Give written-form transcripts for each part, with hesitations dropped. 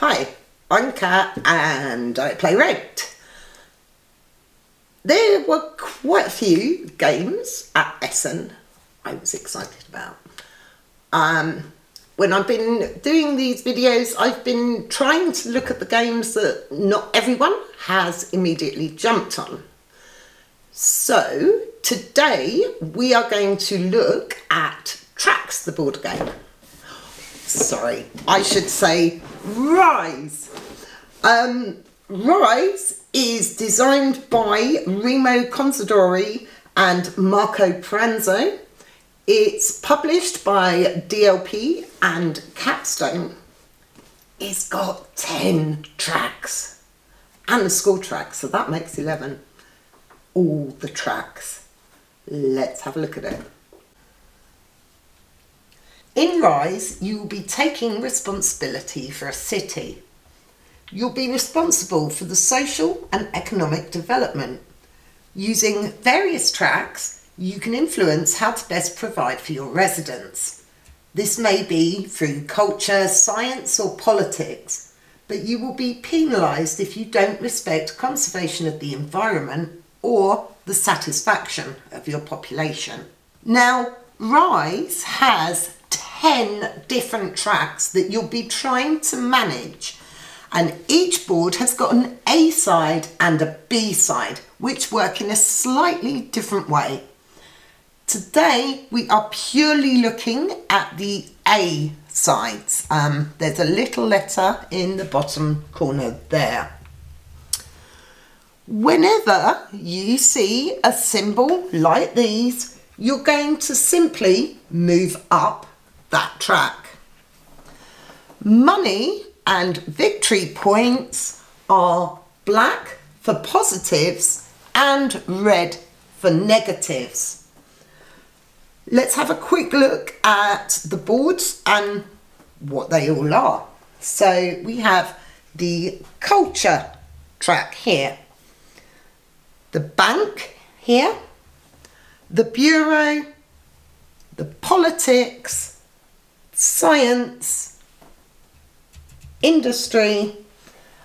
Hi, I'm Kat and I play Red. There were quite a few games at Essen I was excited about. When I've been doing these videos, I've been trying to look at the games that not everyone has immediately jumped on. So today we are going to look at Tracks, the board game. Sorry, I should say Rise. Rise is designed by Remo Consadori and Marco Pranzo. It's published by DLP and Capstone. It's got 10 tracks and a score track, so that makes 11. All the tracks. Let's have a look at it. In Rise, you will be taking responsibility for a city. You'll be responsible for the social and economic development. Using various tracks, you can influence how to best provide for your residents. This may be through culture, science or politics, but you will be penalised if you don't respect conservation of the environment or the satisfaction of your population. Now, Rise has 10 different tracks that you'll be trying to manage, and each board has got an A side and a B side which work in a slightly different way. Today we are purely looking at the A sides. There's a little letter in the bottom corner there. Whenever you see a symbol like these, you're going to simply move up that track. Money and victory points are black for positives and red for negatives. Let's have a quick look at the boards and what they all are. So we have the culture track here, the bank here, the bureau, the politics, science, industry,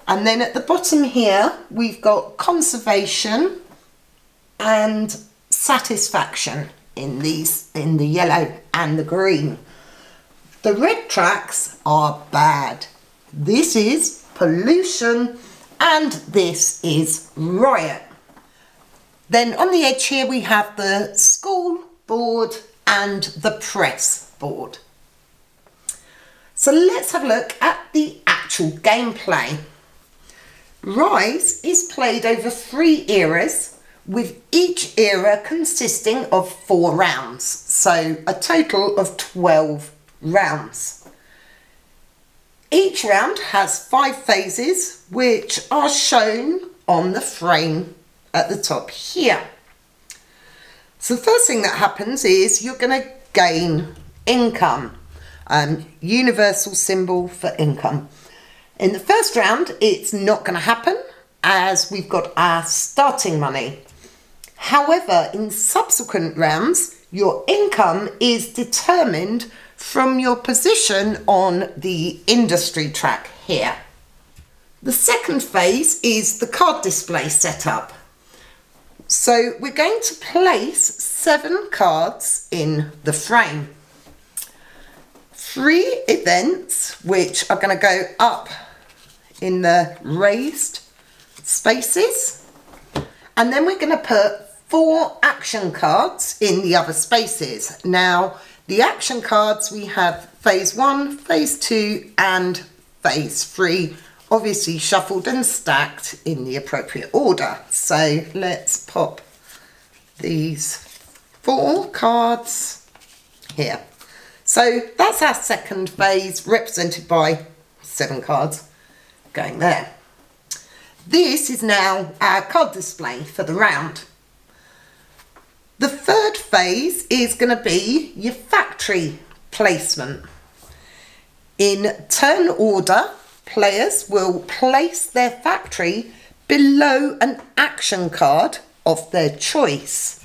and then at the bottom here we've got conservation and satisfaction in the yellow and the green. The red tracks are bad. This is pollution and this is riot. Then on the edge here we have the school board and the press board. So let's have a look at the actual gameplay. Rise is played over 3 eras, with each era consisting of 4 rounds, so a total of 12 rounds. Each round has 5 phases, which are shown on the frame at the top here. So the first thing that happens is you're going to gain income. Universal symbol for income. In the first round, it's not going to happen as we've got our starting money. However, in subsequent rounds, your income is determined from your position on the industry track here. The second phase is the card display setup. So we're going to place 7 cards in the frame. 3 events which are going to go up in the raised spaces, and then we're going to put 4 action cards in the other spaces. Now the action cards, we have phase 1, phase 2 and phase 3, obviously shuffled and stacked in the appropriate order. So let's pop these 4 cards here. So that's our second phase, represented by 7 cards going there. This is now our card display for the round. The third phase is going to be your factory placement. In turn order, players will place their factory below an action card of their choice.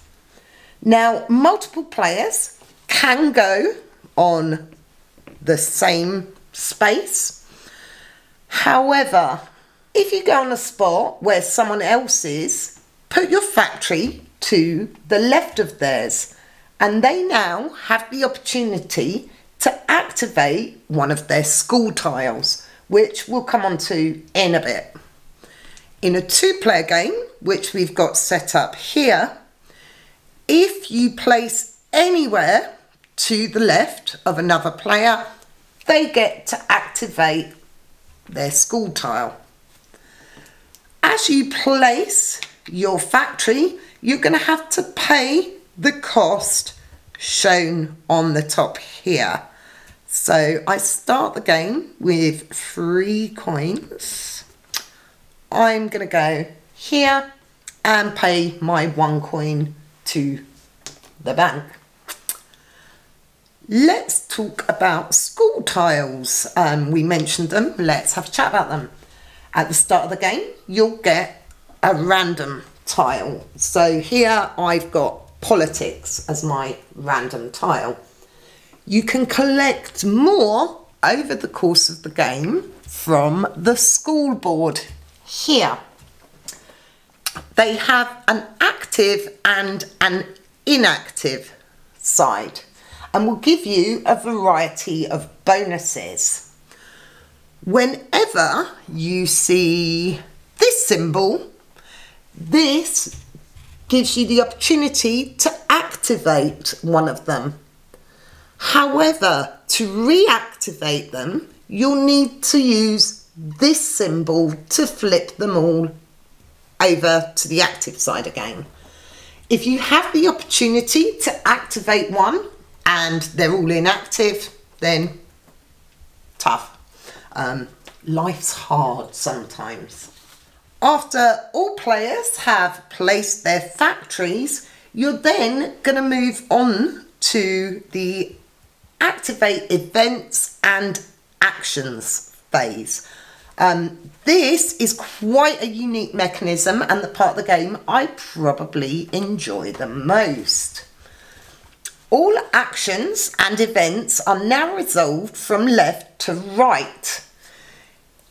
Now, multiple players can go on the same space. However, if you go on a spot where someone else is, put your factory to the left of theirs, and they now have the opportunity to activate one of their school tiles, which we'll come on to in a bit. In a 2-player game, which we've got set up here, if you place anywhere to the left of another player, they get to activate their school tile. As you place your factory, you're going to have to pay the cost shown on the top here. So I start the game with 3 coins. I'm going to go here and pay my 1 coin to the bank. Let's talk about school tiles. We mentioned them. Let's have a chat about them. At the start of the game, you'll get a random tile. So here I've got politics as my random tile. You can collect more over the course of the game from the school board here. They have an active and an inactive side and will give you a variety of bonuses. Whenever you see this symbol, this gives you the opportunity to activate one of them. However, to reactivate them, you'll need to use this symbol to flip them all over to the active side again. If you have the opportunity to activate one and they're all inactive, then tough. Life's hard sometimes. After all players have placed their factories, you're then going to move on to the activate events and actions phase. This is quite a unique mechanism and the part of the game I probably enjoy the most. All actions and events are now resolved from left to right.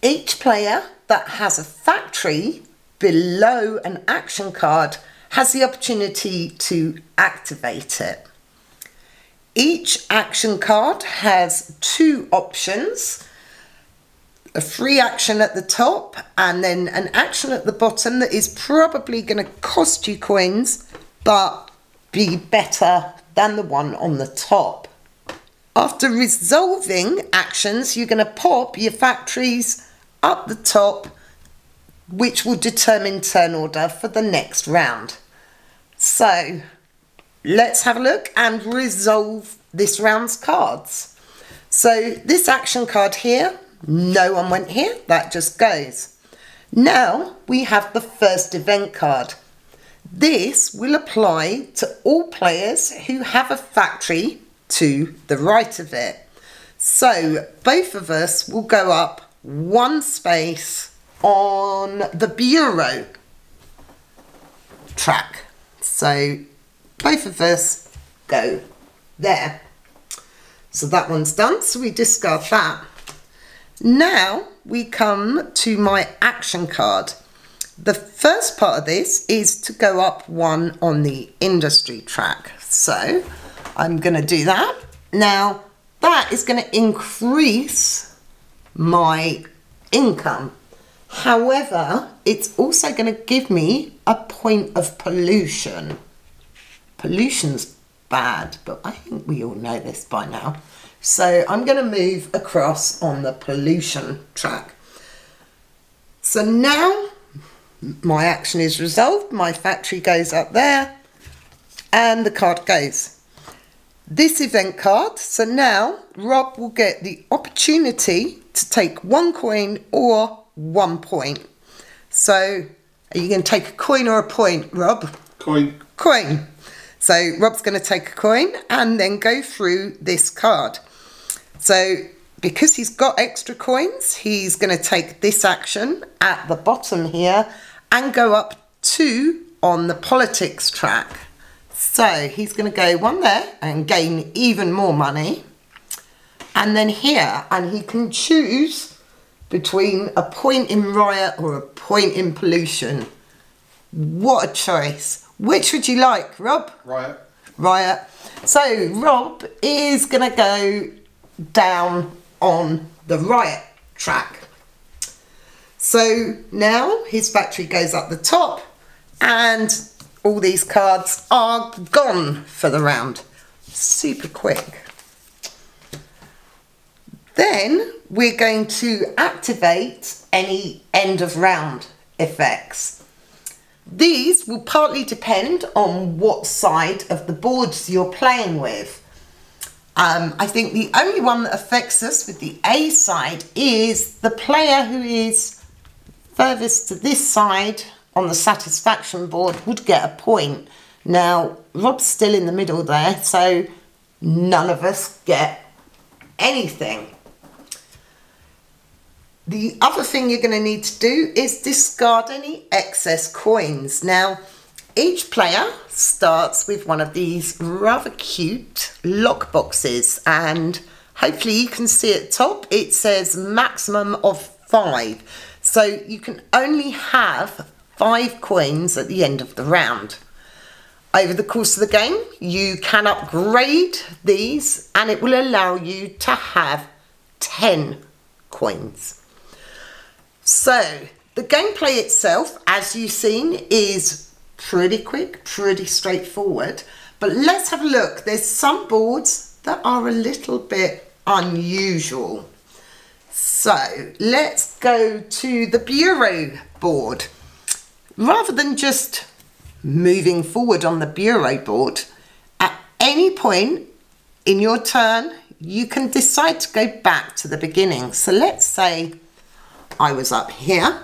Each player that has a factory below an action card has the opportunity to activate it. Each action card has 2 options, a free action at the top and then an action at the bottom that is probably going to cost you coins but be better than the one on the top. After resolving actions, you're going to pop your factories up the top, which will determine turn order for the next round. So let's have a look and resolve this round's cards. So this action card here, no one went here, that just goes. Now we have the first event card. This will apply to all players who have a factory to the right of it. So both of us will go up 1 space on the bureau track. So both of us go there. So that one's done, so we discard that. Now we come to my action card. The first part of this is to go up 1 on the industry track. So I'm going to do that. Now that is going to increase my income. However, it's also going to give me a point of pollution. Pollution's bad, but I think we all know this by now. So I'm going to move across on the pollution track. So now my action is resolved, my factory goes up there, and the card goes. This event card, so now Rob will get the opportunity to take 1 coin or 1 point. So are you going to take a coin or a point, Rob? Coin. Coin. So Rob's going to take a coin and then go through this card. So because he's got extra coins, he's going to take this action at the bottom here and go up 2 on the politics track. So he's going to go 1 there and gain even more money. And then here, and he can choose between a point in riot or a point in pollution. What a choice. Which would you like, Rob? Riot. Riot. So Rob is going to go down on the riot track. So now his battery goes up the top and all these cards are gone for the round. Super quick. Then we're going to activate any end of round effects. These will partly depend on what side of the boards you're playing with. I think the only one that affects us with the A side is the player who is furthest to this side on the satisfaction board would get a point. Now, Rob's still in the middle there, so none of us get anything. The other thing you're going to need to do is discard any excess coins. Now, each player starts with one of these rather cute lock boxes, and hopefully you can see at the top it says maximum of 5. So you can only have 5 coins at the end of the round. Over the course of the game, you can upgrade these and it will allow you to have 10 coins. So the gameplay itself, as you've seen, is pretty quick, pretty straightforward. But let's have a look. There's some boards that are a little bit unusual. So let's go to the Bureau board. Rather than just moving forward on the Bureau board, at any point in your turn, you can decide to go back to the beginning. So let's say I was up here.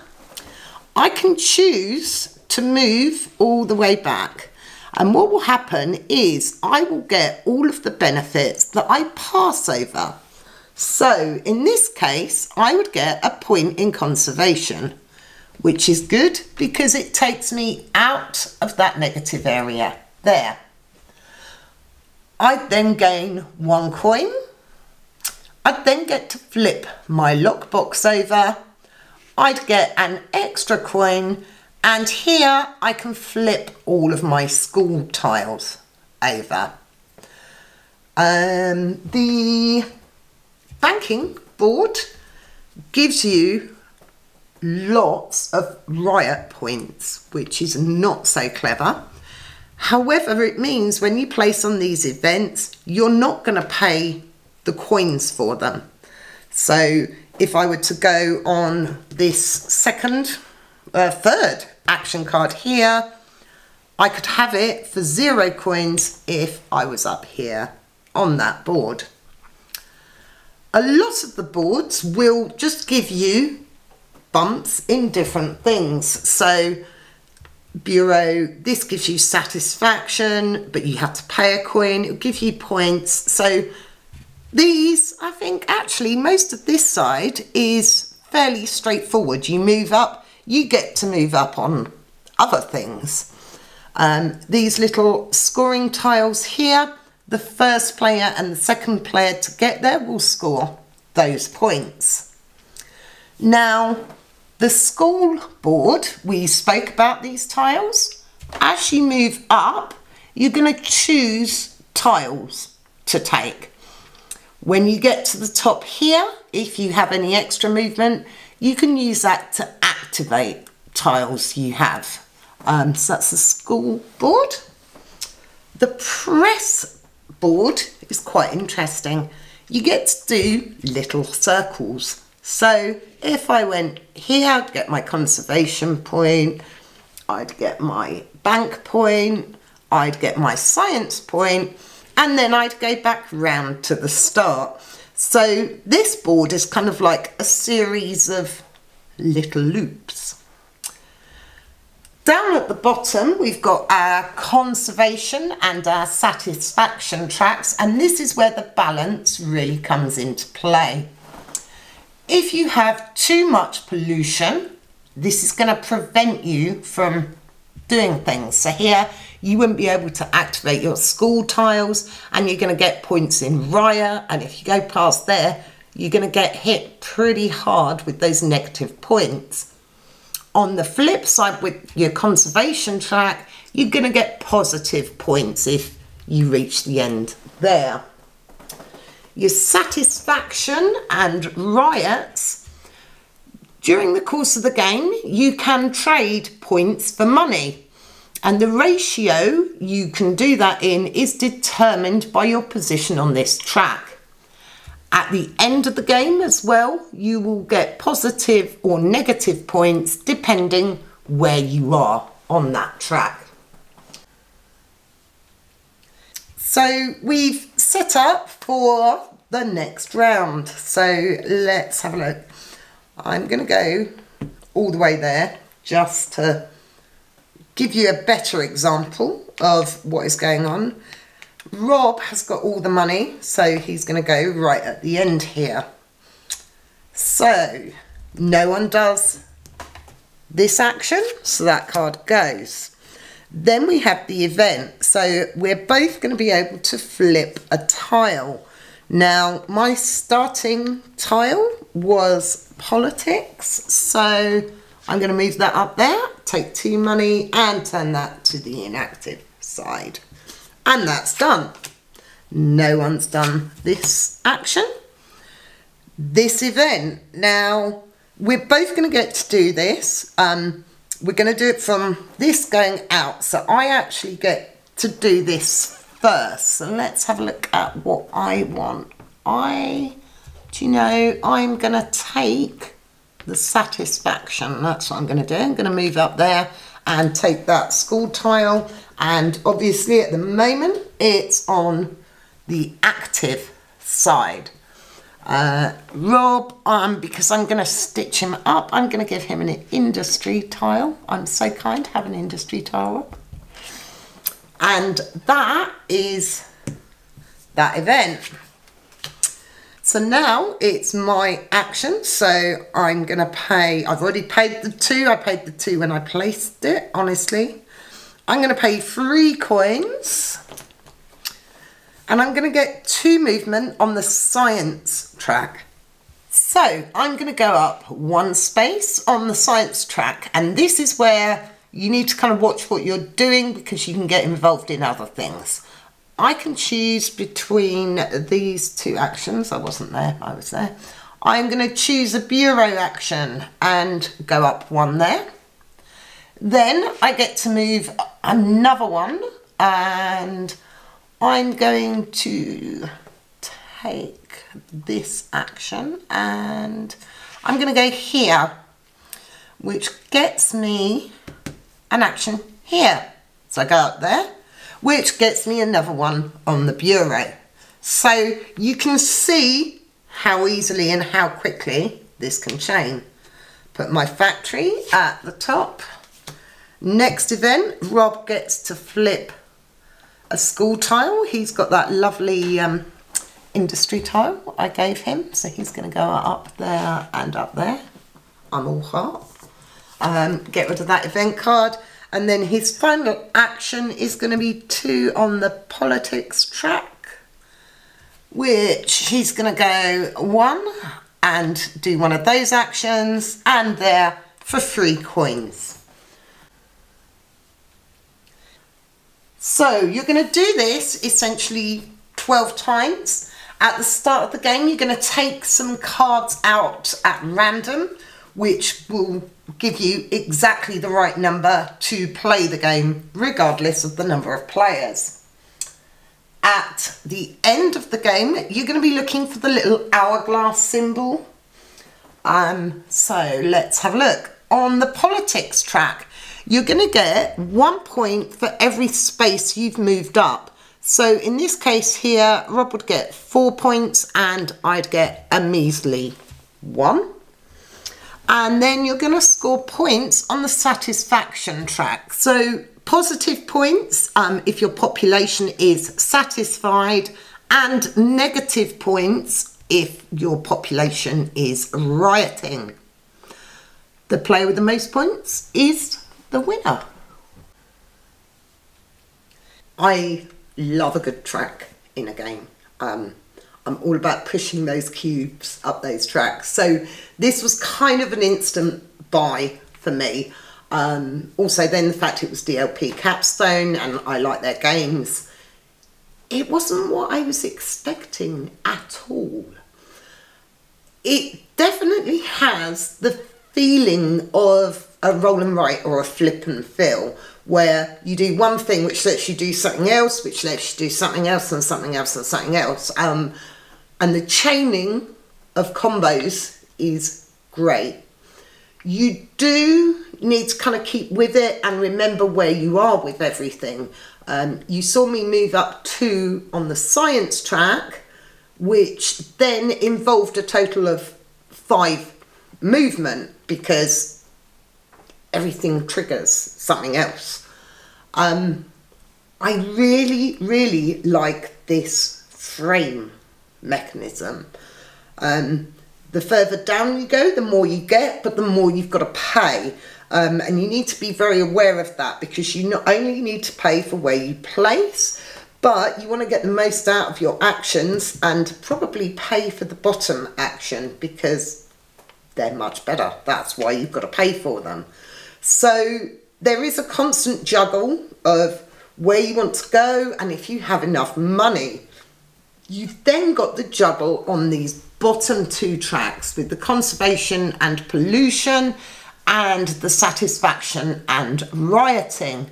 I can choose to move all the way back. And what will happen is I will get all of the benefits that I pass over. So in this case, I would get a point in conservation, which is good because it takes me out of that negative area there. I'd then gain 1 coin. I'd then get to flip my lockbox over. I'd get an extra coin, and here I can flip all of my school tiles over. The banking board gives you lots of riot points, which is not so clever. However, it means when you place on these events, you're not going to pay the coins for them. So if I were to go on this third action card here, I could have it for 0 coins if I was up here on that board. A lot of the boards will just give you bumps in different things. So Bureau, this gives you satisfaction, but you have to pay a coin. It'll give you points. So these, I think actually most of this side is fairly straightforward. You move up, you get to move up on other things. These little scoring tiles here, the first player and the second player to get there will score those points. Now, the school board, we spoke about these tiles. As you move up, you're going to choose tiles to take. When you get to the top here, if you have any extra movement, you can use that to activate tiles you have. So that's the school board. The press board is quite interesting. You get to do little circles. So if I went here, I'd get my conservation point, I'd get my bank point, I'd get my science point, and then I'd go back round to the start. So this board is kind of like a series of little loops. Down at the bottom, we've got our conservation and our satisfaction tracks, and this is where the balance really comes into play. If you have too much pollution, this is going to prevent you from doing things. So here, you wouldn't be able to activate your school tiles, and you're going to get points in riot, and if you go past there, you're going to get hit pretty hard with those negative points. On the flip side, with your conservation track, you're going to get positive points if you reach the end there. Your satisfaction and riots, during the course of the game, you can trade points for money. And the ratio you can do that in is determined by your position on this track. At the end of the game as well, you will get positive or negative points depending where you are on that track. So we've set up for the next round. So let's have a look. I'm going to go all the way there just to give you a better example of what is going on. Rob has got all the money, so he's going to go right at the end here. So no one does this action, so that card goes. Then we have the event, so we're both going to be able to flip a tile. Now my starting tile was politics, so I'm going to move that up there, take 2 money and turn that to the inactive side. And that's done. No one's done this action. This event. Now, we're both going to get to do this. We're going to do it from this going out. So I actually get to do this first. So let's have a look at what I want. Do you know, I'm going to take the satisfaction. That's what I'm going to do. I'm going to move up there and take that school tile. And obviously at the moment it's on the active side. Rob, because I'm going to stitch him up, I'm going to give him an industry tile. I'm so kind to have an industry tile, Rob. And that is that event. So now it's my action. So I'm going to pay, I've already paid the 2. I paid the 2 when I placed it, honestly. I'm going to pay 3 coins. And I'm going to get 2 movement on the science track. So I'm going to go up 1 space on the science track. And this is where you need to kind of watch what you're doing because you can get involved in other things. I can choose between these 2 actions. I wasn't there, I was there. I'm going to choose a bureau action and go up 1 there. Then I get to move another 1 and I'm going to take this action and I'm going to go here, which gets me an action here. So I go up there, which gets me another 1 on the bureau. So you can see how easily and how quickly this can change. Put my factory at the top. Next event, Rob gets to flip a school tile. He's got that lovely industry tile I gave him, so he's going to go up there and up there. I'm all heart. Get rid of that event card, and then his final action is going to be 2 on the politics track, which he's going to go 1 and do 1 of those actions, and there for 3 coins. So you're going to do this essentially 12 times. At the start of the game, you're going to take some cards out at random, which will give you exactly the right number to play the game, regardless of the number of players. At the end of the game, you're going to be looking for the little hourglass symbol. So let's have a look. On the politics track, you're going to get 1 point for every space you've moved up. So in this case here, Rob would get 4 points and I'd get a measly 1. And then you're going to score points on the satisfaction track. So positive points if your population is satisfied, and negative points if your population is rioting. The player with the most points is the winner. I love a good track in a game. I'm all about pushing those cubes up those tracks. So this was kind of an instant buy for me. Also then the fact it was DLP Capstone and I like their games. It wasn't what I was expecting at all. It definitely has the feeling of a roll and write or a flip and fill, where you do one thing which lets you do something else, which lets you do something else and something else and something else. And the chaining of combos is great. You do need to kind of keep with it and remember where you are with everything. You saw me move up 2 on the science track, which then involved a total of 5 movement because everything triggers something else. I really, really like this frame mechanism. The further down you go, the more you get, but the more you've got to pay. And you need to be very aware of that, because you not only need to pay for where you place, but you want to get the most out of your actions and probably pay for the bottom action because they're much better. That's why you've got to pay for them. So there is a constant juggle of where you want to go, and if you have enough money. You've then got the juggle on these bottom 2 tracks with the conservation and pollution and the satisfaction and rioting.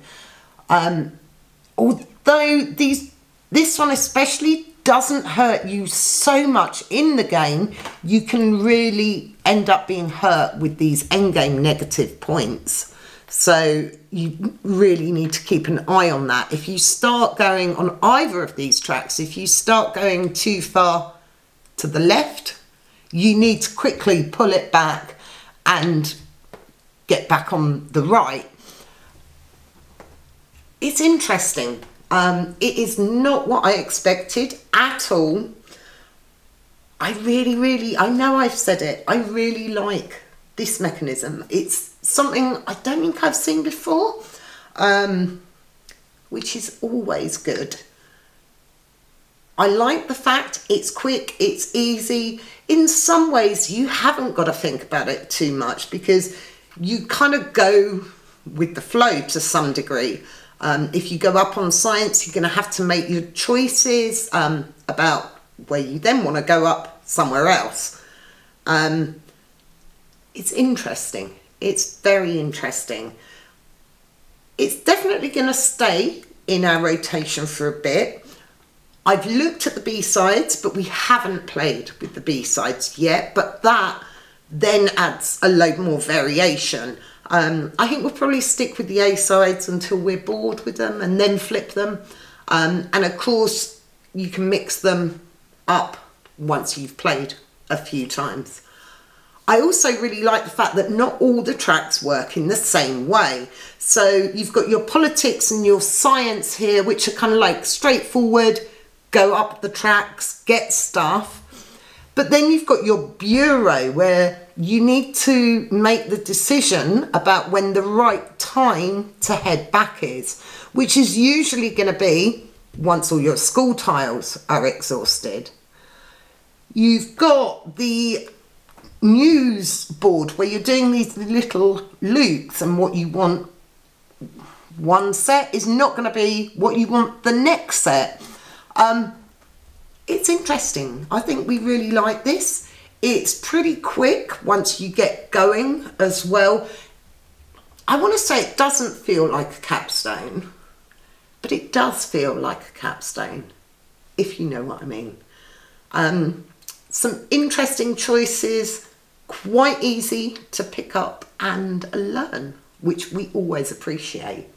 Although this one especially doesn't hurt you so much in the game, you can really end up being hurt with these endgame negative points. So you really need to keep an eye on that. If you start going on either of these tracks, if you start going too far to the left, you need to quickly pull it back and get back on the right. It's interesting. It is not what I expected at all. I know I've said it, I really like this mechanism. It's something I don't think I've seen before, which is always good. I like the fact it's quick, it's easy. In some ways you haven't got to think about it too much because you kind of go with the flow to some degree. If you go up on science, you're going to have to make your choices about where you then want to go up somewhere else. It's interesting. It's very interesting. It's definitely going to stay in our rotation for a bit. I've looked at the B-sides, but we haven't played with the B-sides yet, but that then adds a load more variation. I think we'll probably stick with the A-sides until we're bored with them and then flip them. And of course, you can mix them up once you've played a few times. I also really like the fact that not all the tracks work in the same way. So you've got your politics and your science here, which are kind of like straightforward, go up the tracks, get stuff. But then you've got your bureau where you need to make the decision about when the right time to head back is, which is usually going to be once all your school tiles are exhausted. You've got the news board where you're doing these little loops, and what you want one set is not going to be what you want the next set. It's interesting. I think we really like this. It's pretty quick once you get going as well. I want to say it doesn't feel like a capstone, but it does feel like a capstone, if you know what I mean. Some interesting choices, quite easy to pick up and learn, which we always appreciate.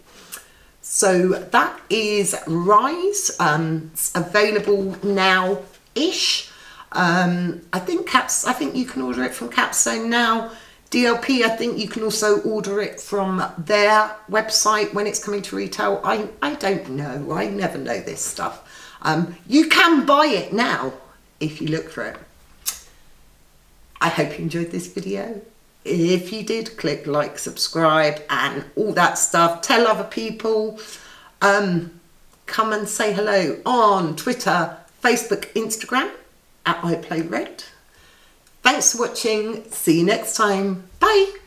So that is Rise. It's available now-ish. I think you can order it from Capstone now. DLP, I think you can also order it from their website when it's coming to retail. I don't know. I never know this stuff. You can buy it now if you look for it. I hope you enjoyed this video. If you did, click like, subscribe and all that stuff. Tell other people. Come and say hello on Twitter, Facebook, Instagram. at iPlayRed. Thanks for watching. See you next time. Bye.